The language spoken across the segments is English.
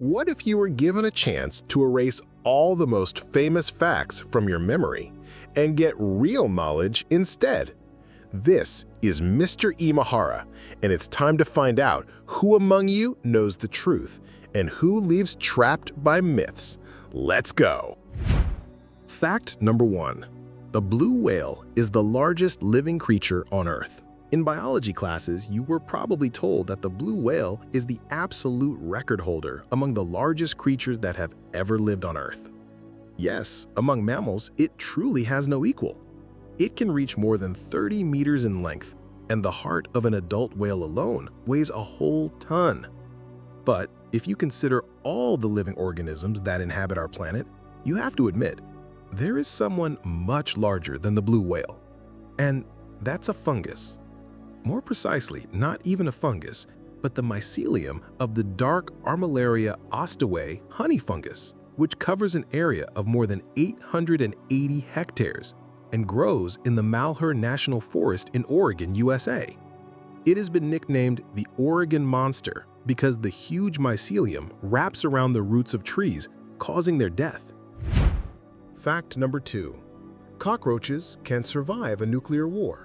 What if you were given a chance to erase all the most famous facts from your memory and get real knowledge instead? This is Mr. Imahara, and it's time to find out who among you knows the truth and who leaves trapped by myths. Let's go! Fact number 1. A blue whale is the largest living creature on Earth. In biology classes, you were probably told that the blue whale is the absolute record holder among the largest creatures that have ever lived on Earth. Yes, among mammals, it truly has no equal. It can reach more than 30 meters in length, and the heart of an adult whale alone weighs a whole ton. But if you consider all the living organisms that inhabit our planet, you have to admit, there is someone much larger than the blue whale. And that's a fungus. More precisely, not even a fungus, but the mycelium of the dark Armillaria ostoae honey fungus, which covers an area of more than 880 hectares and grows in the Malheur National Forest in Oregon, USA. It has been nicknamed the Oregon Monster because the huge mycelium wraps around the roots of trees, causing their death. Fact number 2. Cockroaches can survive a nuclear war.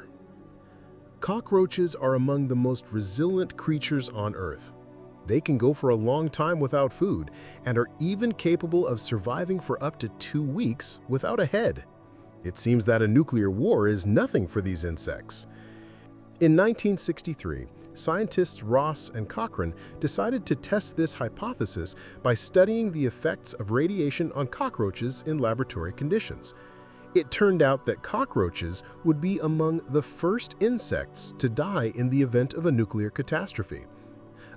Cockroaches are among the most resilient creatures on Earth. They can go for a long time without food and are even capable of surviving for up to 2 weeks without a head. It seems that a nuclear war is nothing for these insects. In 1963, scientists Ross and Cochrane decided to test this hypothesis by studying the effects of radiation on cockroaches in laboratory conditions. It turned out that cockroaches would be among the first insects to die in the event of a nuclear catastrophe.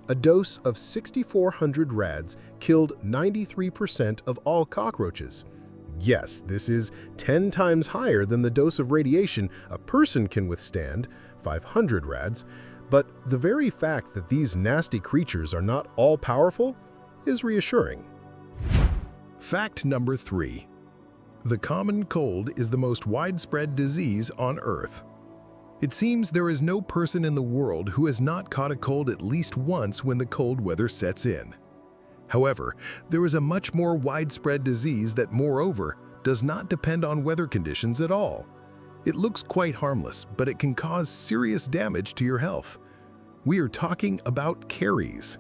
A dose of 6,400 rads killed 93% of all cockroaches. Yes, this is 10 times higher than the dose of radiation a person can withstand, 500 rads, but the very fact that these nasty creatures are not all-powerful is reassuring. Fact number 3. The common cold is the most widespread disease on Earth. It seems there is no person in the world who has not caught a cold at least once when the cold weather sets in. However, there is a much more widespread disease that, moreover, does not depend on weather conditions at all. It looks quite harmless, but it can cause serious damage to your health. We are talking about caries.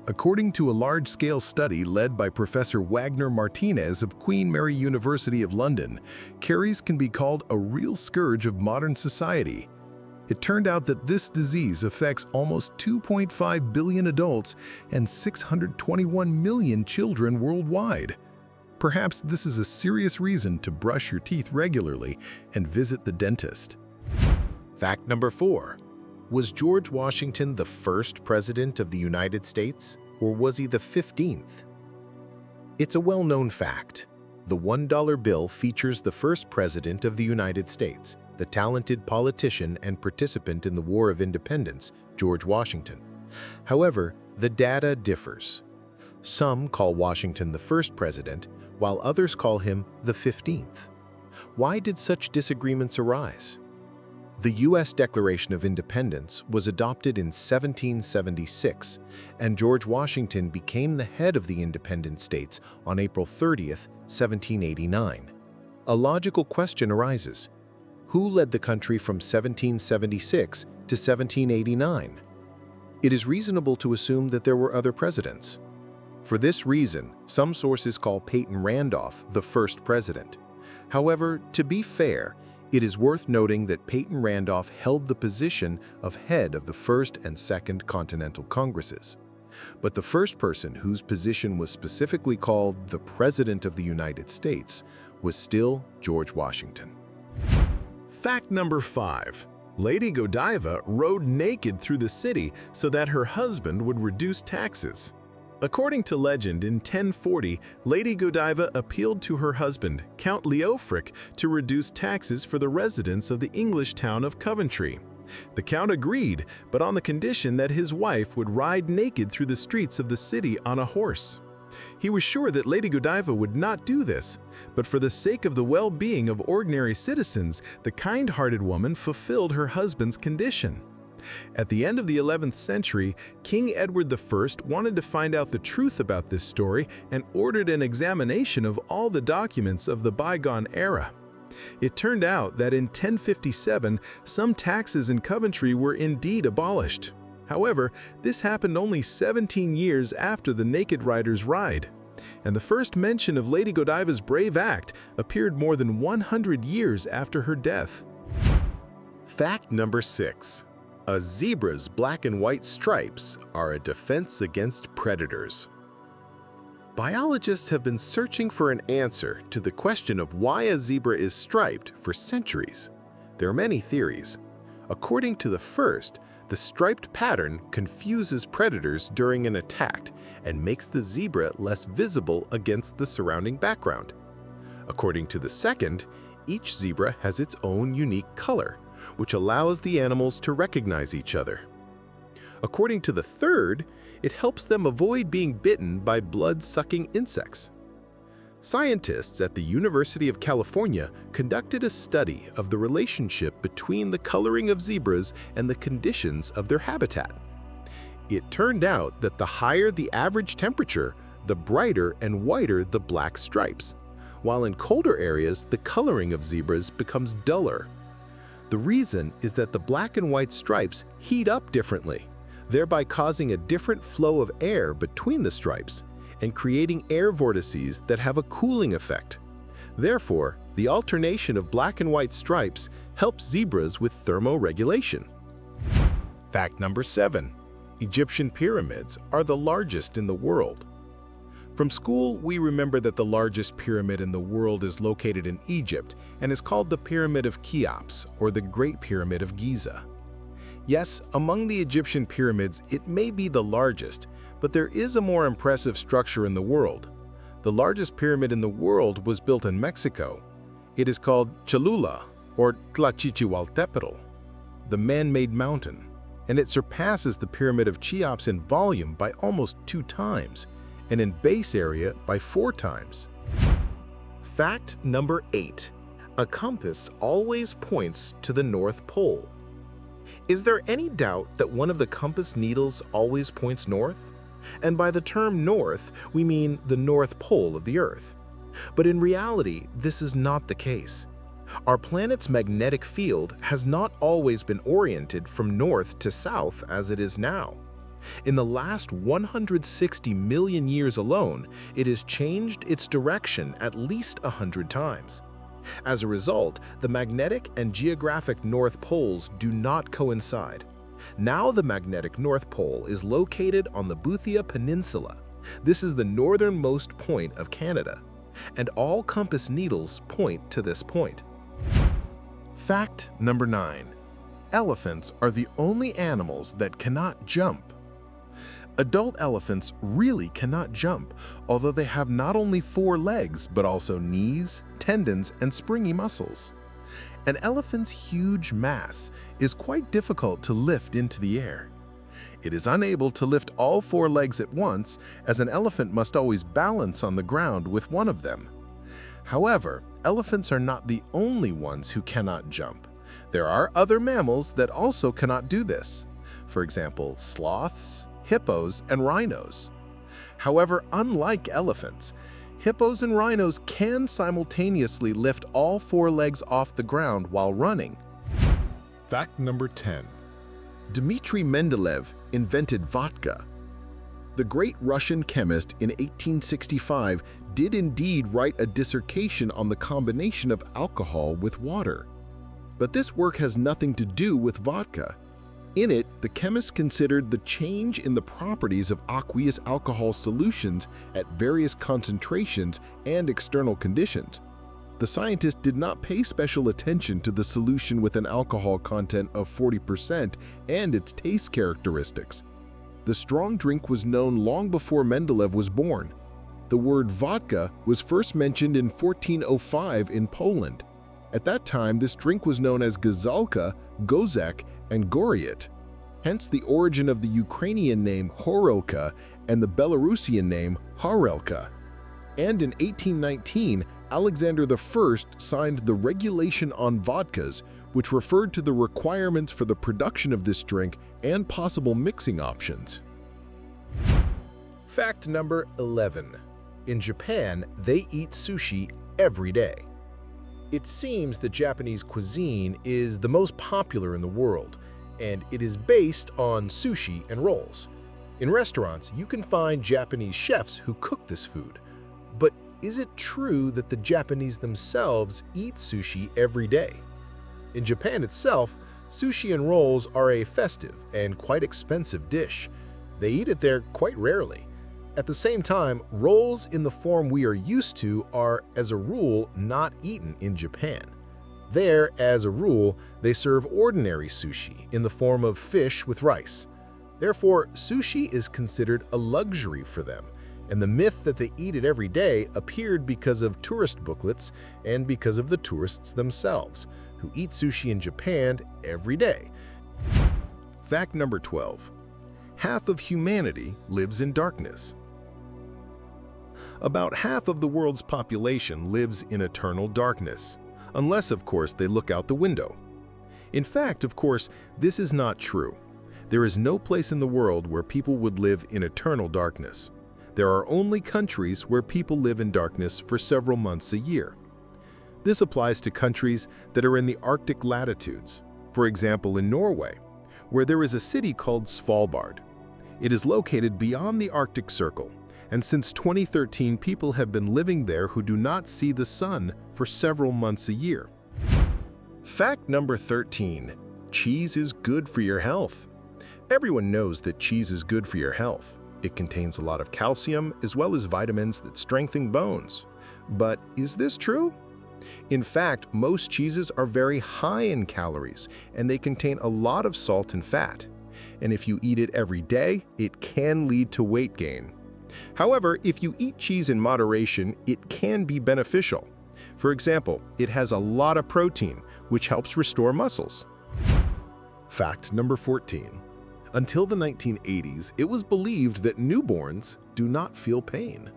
According to a large-scale study led by Professor Wagner Martinez of Queen Mary University of London, caries can be called a real scourge of modern society. It turned out that this disease affects almost 2.5 billion adults and 621 million children worldwide. Perhaps this is a serious reason to brush your teeth regularly and visit the dentist. Fact number 4. Was George Washington the first president of the United States, or was he the 15th? It's a well-known fact. The $1 bill features the first president of the United States, the talented politician and participant in the War of Independence, George Washington. However, the data differs. Some call Washington the first president, while others call him the 15th. Why did such disagreements arise? The U.S. Declaration of Independence was adopted in 1776, and George Washington became the head of the independent states on April 30, 1789. A logical question arises. Who led the country from 1776 to 1789? It is reasonable to assume that there were other presidents. For this reason, some sources call Peyton Randolph the first president. However, to be fair, it is worth noting that Peyton Randolph held the position of head of the First and Second Continental Congresses. But the first person whose position was specifically called the President of the United States was still George Washington. Fact number 5. Lady Godiva rode naked through the city so that her husband would reduce taxes. According to legend, in 1040, Lady Godiva appealed to her husband, Count Leofric, to reduce taxes for the residents of the English town of Coventry. The Count agreed, but on the condition that his wife would ride naked through the streets of the city on a horse. He was sure that Lady Godiva would not do this, but for the sake of the well-being of ordinary citizens, the kind-hearted woman fulfilled her husband's condition. At the end of the 11th century, King Edward I wanted to find out the truth about this story and ordered an examination of all the documents of the bygone era. It turned out that in 1057, some taxes in Coventry were indeed abolished. However, this happened only 17 years after the Naked Rider's ride. And the first mention of Lady Godiva's brave act appeared more than 100 years after her death. Fact number 6. A zebra's black and white stripes are a defense against predators. Biologists have been searching for an answer to the question of why a zebra is striped for centuries. There are many theories. According to the first, the striped pattern confuses predators during an attack and makes the zebra less visible against the surrounding background. According to the second, each zebra has its own unique color, which allows the animals to recognize each other. According to the third, it helps them avoid being bitten by blood-sucking insects. Scientists at the University of California conducted a study of the relationship between the coloring of zebras and the conditions of their habitat. It turned out that the higher the average temperature, the brighter and whiter the black stripes, while in colder areas, the coloring of zebras becomes duller. The reason is that the black and white stripes heat up differently, thereby causing a different flow of air between the stripes and creating air vortices that have a cooling effect. Therefore, the alternation of black and white stripes helps zebras with thermoregulation. Fact number 7. Egyptian pyramids are the largest in the world. From school, we remember that the largest pyramid in the world is located in Egypt and is called the Pyramid of Cheops, or the Great Pyramid of Giza. Yes, among the Egyptian pyramids, it may be the largest, but there is a more impressive structure in the world. The largest pyramid in the world was built in Mexico. It is called Cholula, or Tlachichihualtepetl, the man-made mountain, and it surpasses the Pyramid of Cheops in volume by almost 2 times, and in base area by 4 times. Fact number 8. A compass always points to the North Pole. Is there any doubt that one of the compass needles always points north? And by the term north, we mean the North Pole of the Earth. But in reality, this is not the case. Our planet's magnetic field has not always been oriented from north to south as it is now. In the last 160 million years alone, it has changed its direction at least 100 times. As a result, the magnetic and geographic North Poles do not coincide. Now the magnetic North Pole is located on the Boothia Peninsula. This is the northernmost point of Canada, and all compass needles point to this point. Fact number 9. Elephants are the only animals that cannot jump. Adult elephants really cannot jump, although they have not only 4 legs, but also knees, tendons, and springy muscles. An elephant's huge mass is quite difficult to lift into the air. It is unable to lift all 4 legs at once, as an elephant must always balance on the ground with one of them. However, elephants are not the only ones who cannot jump. There are other mammals that also cannot do this. For example, sloths, hippos, and rhinos. However, unlike elephants, hippos and rhinos can simultaneously lift all 4 legs off the ground while running. Fact number 10. Dmitry Mendeleev invented vodka. The great Russian chemist in 1865 did indeed write a dissertation on the combination of alcohol with water. But this work has nothing to do with vodka. In it, the chemist considered the change in the properties of aqueous alcohol solutions at various concentrations and external conditions. The scientist did not pay special attention to the solution with an alcohol content of 40% and its taste characteristics. The strong drink was known long before Mendeleev was born. The word vodka was first mentioned in 1405 in Poland. At that time, this drink was known as gazalka, gozek, and Goriot, hence the origin of the Ukrainian name Horilka and the Belarusian name Harelka. And in 1819, Alexander I signed the Regulation on Vodkas, which referred to the requirements for the production of this drink and possible mixing options. Fact number 11. In Japan, they eat sushi every day. It seems that Japanese cuisine is the most popular in the world, and it is based on sushi and rolls. In restaurants, you can find Japanese chefs who cook this food. But is it true that the Japanese themselves eat sushi every day? In Japan itself, sushi and rolls are a festive and quite expensive dish. They eat it there quite rarely. At the same time, rolls in the form we are used to are, as a rule, not eaten in Japan. There, as a rule, they serve ordinary sushi in the form of fish with rice. Therefore, sushi is considered a luxury for them, and the myth that they eat it every day appeared because of tourist booklets and because of the tourists themselves, who eat sushi in Japan every day. Fact number 12. Half of humanity lives in darkness. About half of the world's population lives in eternal darkness, unless, of course, they look out the window. In fact, of course, this is not true. There is no place in the world where people would live in eternal darkness. There are only countries where people live in darkness for several months a year. This applies to countries that are in the Arctic latitudes, for example in Norway, where there is a city called Svalbard. It is located beyond the Arctic Circle, and since 2013 people have been living there who do not see the sun for several months a year. Fact number 13. Cheese is good for your health. Everyone knows that cheese is good for your health. It contains a lot of calcium as well as vitamins that strengthen bones. But is this true? In fact, most cheeses are very high in calories, and they contain a lot of salt and fat. And if you eat it every day, it can lead to weight gain. However, if you eat cheese in moderation, it can be beneficial. For example, it has a lot of protein, which helps restore muscles. Fact number 14. Until the 1980s, it was believed that newborns do not feel pain.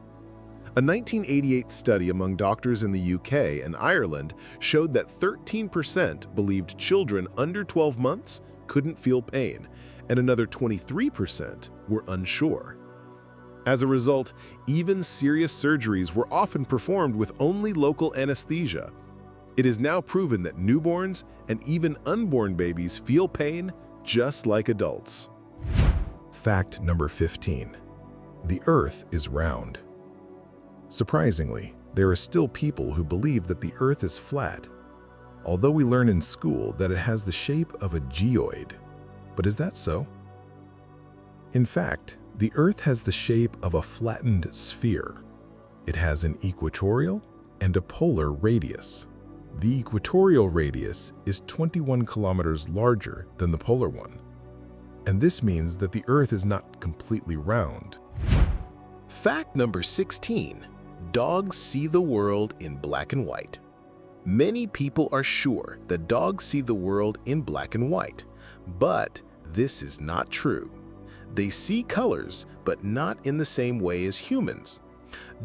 A 1988 study among doctors in the UK and Ireland showed that 13% believed children under 12 months couldn't feel pain, and another 23% were unsure. As a result, even serious surgeries were often performed with only local anesthesia. It is now proven that newborns and even unborn babies feel pain just like adults. Fact number 15. The Earth is round. Surprisingly, there are still people who believe that the Earth is flat, although we learn in school that it has the shape of a geoid. But is that so? In fact, the Earth has the shape of a flattened sphere. It has an equatorial and a polar radius. The equatorial radius is 21 kilometers larger than the polar one. And this means that the Earth is not completely round. Fact number 16. Dogs see the world in black and white. Many people are sure that dogs see the world in black and white, but this is not true. They see colors, but not in the same way as humans.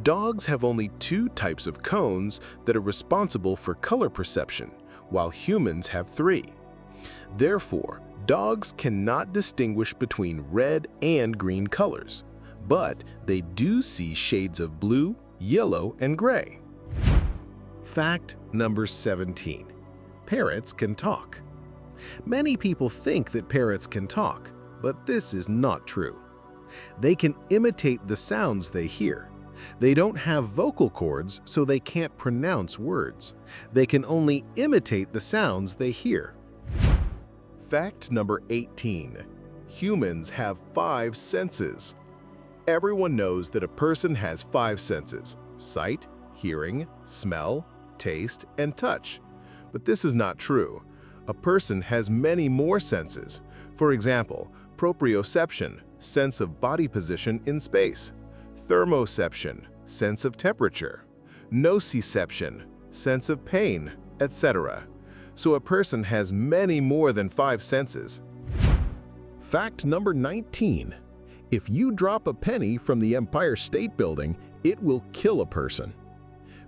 Dogs have only two types of cones that are responsible for color perception, while humans have three. Therefore, dogs cannot distinguish between red and green colors, but they do see shades of blue, yellow, and gray. Fact number 17. Parrots can talk. Many people think that parrots can talk, but this is not true. They can imitate the sounds they hear. They don't have vocal cords, so they can't pronounce words. They can only imitate the sounds they hear. Fact number 18. Humans have 5 senses. Everyone knows that a person has 5 senses: sight, hearing, smell, taste, and touch. But this is not true. A person has many more senses. For example, proprioception, sense of body position in space; thermoception, sense of temperature; nociception, sense of pain, etc. So a person has many more than 5 senses. Fact number 19. If you drop a penny from the Empire State Building, it will kill a person.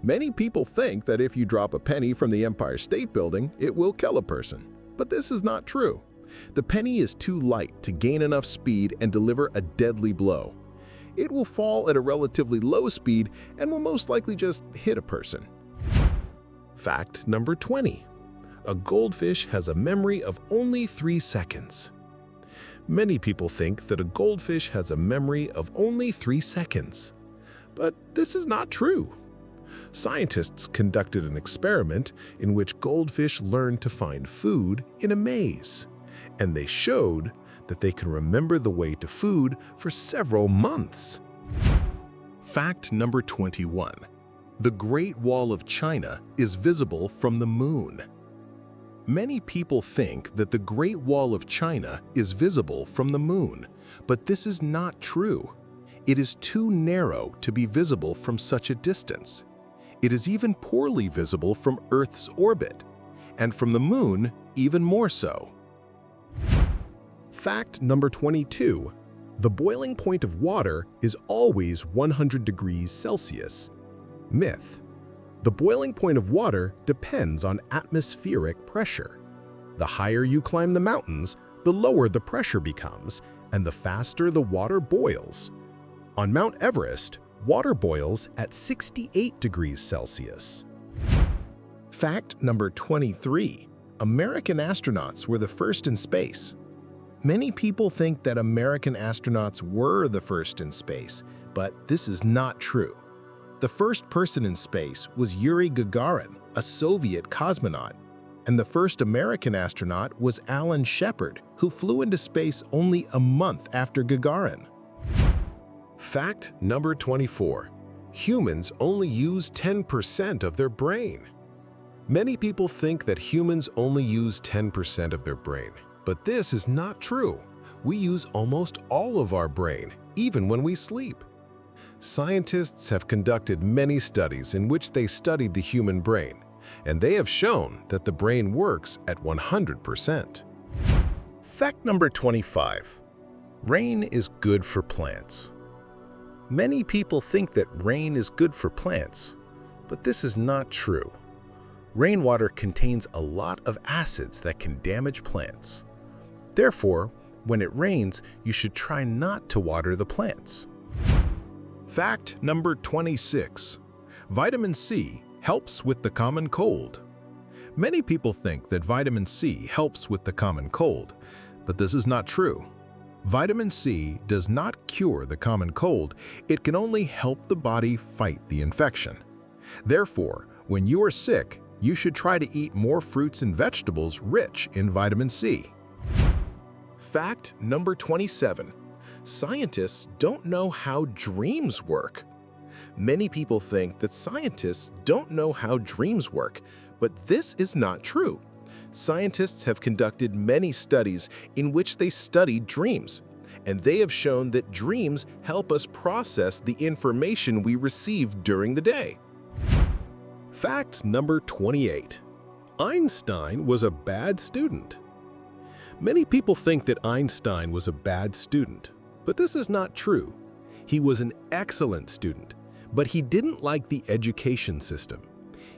Many people think that if you drop a penny from the Empire State Building, it will kill a person. But this is not true. The penny is too light to gain enough speed and deliver a deadly blow. It will fall at a relatively low speed and will most likely just hit a person. Fact number 20. A goldfish has a memory of only 3 seconds. Many people think that a goldfish has a memory of only 3 seconds. But this is not true. Scientists conducted an experiment in which goldfish learned to find food in a maze, and they showed that they can remember the way to food for several months. Fact number 21. The Great Wall of China is visible from the moon. Many people think that the Great Wall of China is visible from the moon, but this is not true. It is too narrow to be visible from such a distance. It is even poorly visible from Earth's orbit, and from the moon even more so. Fact number 22. The boiling point of water is always 100 degrees Celsius. Myth. The boiling point of water depends on atmospheric pressure. The higher you climb the mountains, the lower the pressure becomes, and the faster the water boils. On Mount Everest, water boils at 68 degrees Celsius. Fact number 23. American astronauts were the first in space. Many people think that American astronauts were the first in space, but this is not true. The first person in space was Yuri Gagarin, a Soviet cosmonaut, and the first American astronaut was Alan Shepard, who flew into space only a month after Gagarin. Fact number 24. Humans only use 10% of their brain. Many people think that humans only use 10% of their brain, but this is not true. We use almost all of our brain, even when we sleep. Scientists have conducted many studies in which they studied the human brain, and they have shown that the brain works at 100%. Fact number 25. Rain is good for plants. Many people think that rain is good for plants, but this is not true. Rainwater contains a lot of acids that can damage plants. Therefore, when it rains, you should try not to water the plants. Fact number 26. Vitamin C helps with the common cold. Many people think that vitamin C helps with the common cold, but this is not true. Vitamin C does not cure the common cold, it can only help the body fight the infection. Therefore, when you are sick, you should try to eat more fruits and vegetables rich in vitamin C. Fact number 27. Scientists don't know how dreams work. Many people think that scientists don't know how dreams work, but this is not true. Scientists have conducted many studies in which they studied dreams, and they have shown that dreams help us process the information we receive during the day. Fact number 28. Einstein was a bad student. Many people think that Einstein was a bad student, but this is not true. He was an excellent student, but he didn't like the education system.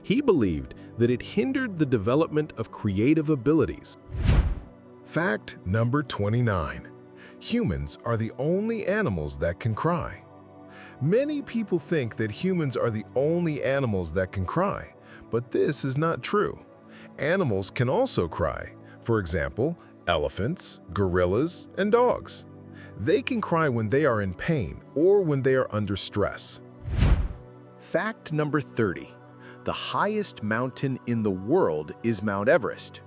He believed that it hindered the development of creative abilities. Fact number 29. Humans are the only animals that can cry. Many people think that humans are the only animals that can cry, but this is not true. Animals can also cry. For example, elephants, gorillas, and dogs. They can cry when they are in pain or when they are under stress. Fact number 30. The highest mountain in the world is Mount Everest.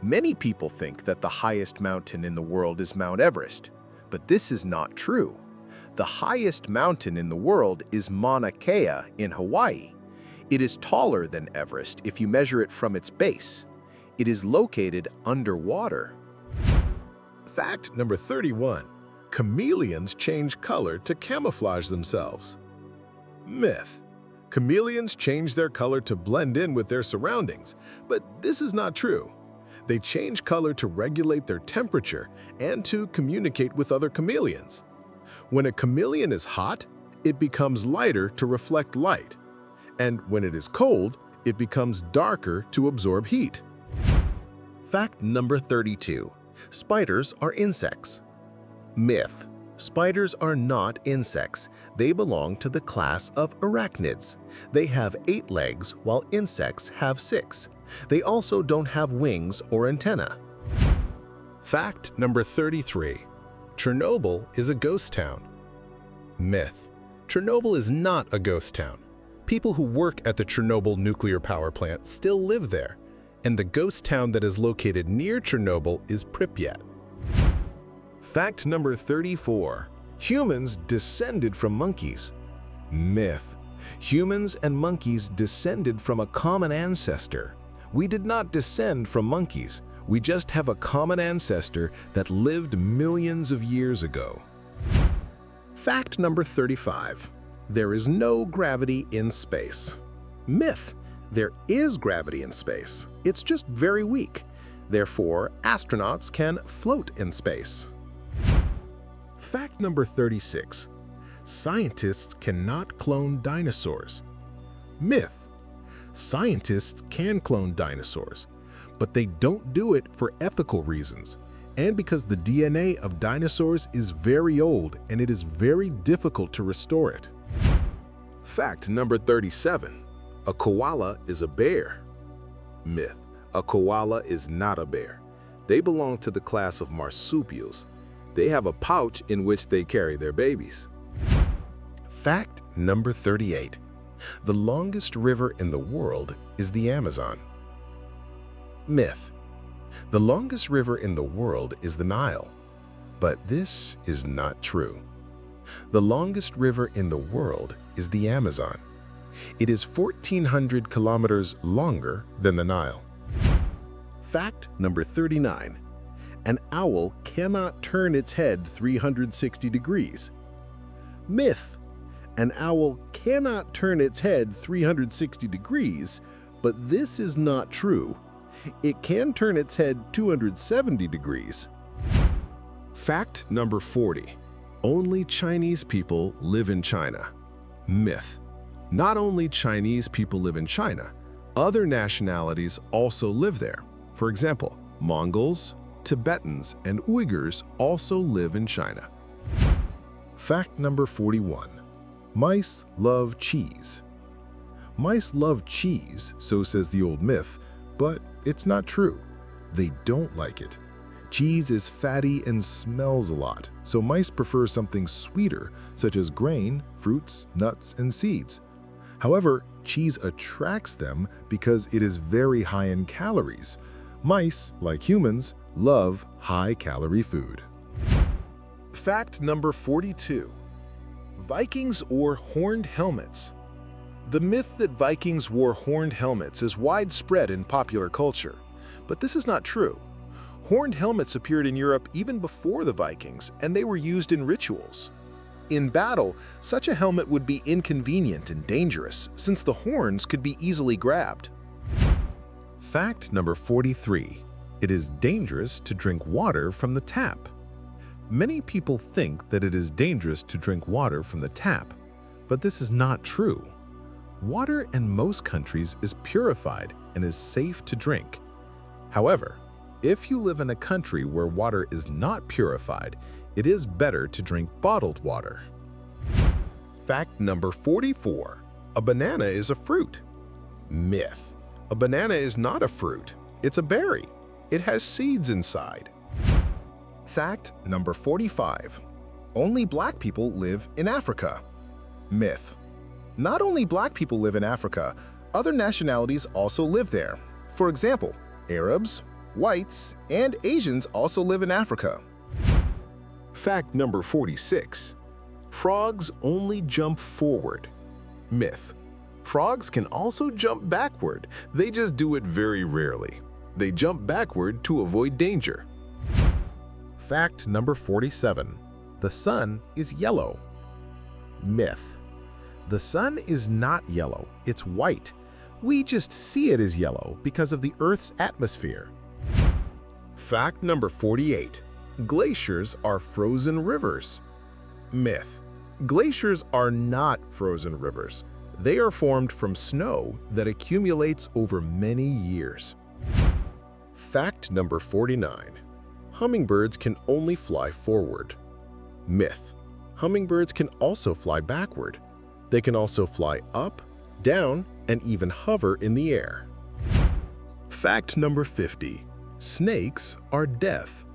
Many people think that the highest mountain in the world is Mount Everest, but this is not true. The highest mountain in the world is Mauna Kea in Hawaii. It is taller than Everest if you measure it from its base. It is located underwater. Fact number 31. Chameleons change color to camouflage themselves. Myth. Chameleons change their color to blend in with their surroundings, but this is not true. They change color to regulate their temperature and to communicate with other chameleons. When a chameleon is hot, it becomes lighter to reflect light. And when it is cold, it becomes darker to absorb heat. Fact number 32. Spiders are insects. Myth. Spiders are not insects. They belong to the class of arachnids. They have 8 legs while insects have 6. They also don't have wings or antennae. Fact number 33. Chernobyl is a ghost town. Myth. Chernobyl is not a ghost town. People who work at the Chernobyl nuclear power plant still live there, and the ghost town that is located near Chernobyl is Pripyat. Fact number 34. Humans descended from monkeys. Myth. Humans and monkeys descended from a common ancestor. We did not descend from monkeys. We just have a common ancestor that lived millions of years ago. Fact number 35. There is no gravity in space. Myth. There is gravity in space. It's just very weak. Therefore, astronauts can float in space. Fact number 36. Scientists cannot clone dinosaurs. Myth. Scientists can clone dinosaurs, but they don't do it for ethical reasons, and because the DNA of dinosaurs is very old and it is very difficult to restore it. Fact number 37. A koala is a bear. Myth. A koala is not a bear. They belong to the class of marsupials. They have a pouch in which they carry their babies. Fact number 38. The longest river in the world is the Amazon. Myth. The longest river in the world is the Nile, but this is not true. The longest river in the world is the Amazon. It is 1,400 kilometers longer than the Nile. Fact number 39. An owl cannot turn its head 360 degrees. Myth. An owl cannot turn its head 360 degrees, but this is not true. It can turn its head 270 degrees. Fact number 40. Only Chinese people live in China. Myth. Not only Chinese people live in China, other nationalities also live there. For example, Mongols, Tibetans, and Uyghurs also live in China. Fact number 41. Mice love cheese. Mice love cheese, so says the old myth, but it's not true. They don't like it. Cheese is fatty and smells a lot, so mice prefer something sweeter, such as grain, fruits, nuts, and seeds. However, cheese attracts them because it is very high in calories. Mice, like humans, love high-calorie food. Fact number 42. Vikings wore horned helmets. The myth that Vikings wore horned helmets is widespread in popular culture, but this is not true. Horned helmets appeared in Europe even before the Vikings, and they were used in rituals. In battle, such a helmet would be inconvenient and dangerous, since the horns could be easily grabbed. Fact number 43. It is dangerous to drink water from the tap. Many people think that it is dangerous to drink water from the tap, but this is not true. Water in most countries is purified and is safe to drink. However, if you live in a country where water is not purified, it is better to drink bottled water. Fact number 44. A banana is a fruit. Myth. A banana is not a fruit. It's a berry. It has seeds inside. Fact number 45. Only black people live in Africa. Myth. Not only black people live in Africa, other nationalities also live there. For example, Arabs, whites, and Asians also live in Africa. Fact number 46. Frogs only jump forward. Myth. Frogs can also jump backward. They just do it very rarely. They jump backward to avoid danger. Fact number 47. The sun is yellow. Myth. The sun is not yellow, it's white. We just see it as yellow because of the Earth's atmosphere. Fact number 48. Glaciers are frozen rivers. Myth. Glaciers are not frozen rivers. They are formed from snow that accumulates over many years. Fact number 49. Hummingbirds can only fly forward. Myth. Hummingbirds can also fly backward. They can also fly up, down, and even hover in the air. Fact number 50. Snakes are deaf.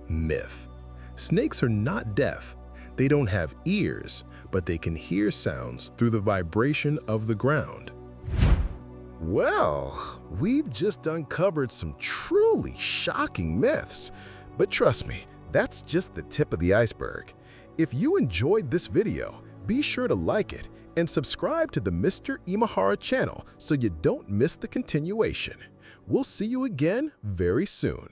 Myth. Snakes are not deaf. They don't have ears, but they can hear sounds through the vibration of the ground. Well, we've just uncovered some truly shocking myths. But trust me, that's just the tip of the iceberg. If you enjoyed this video, be sure to like it and subscribe to the Mr. Imahara channel so you don't miss the continuation. We'll see you again very soon.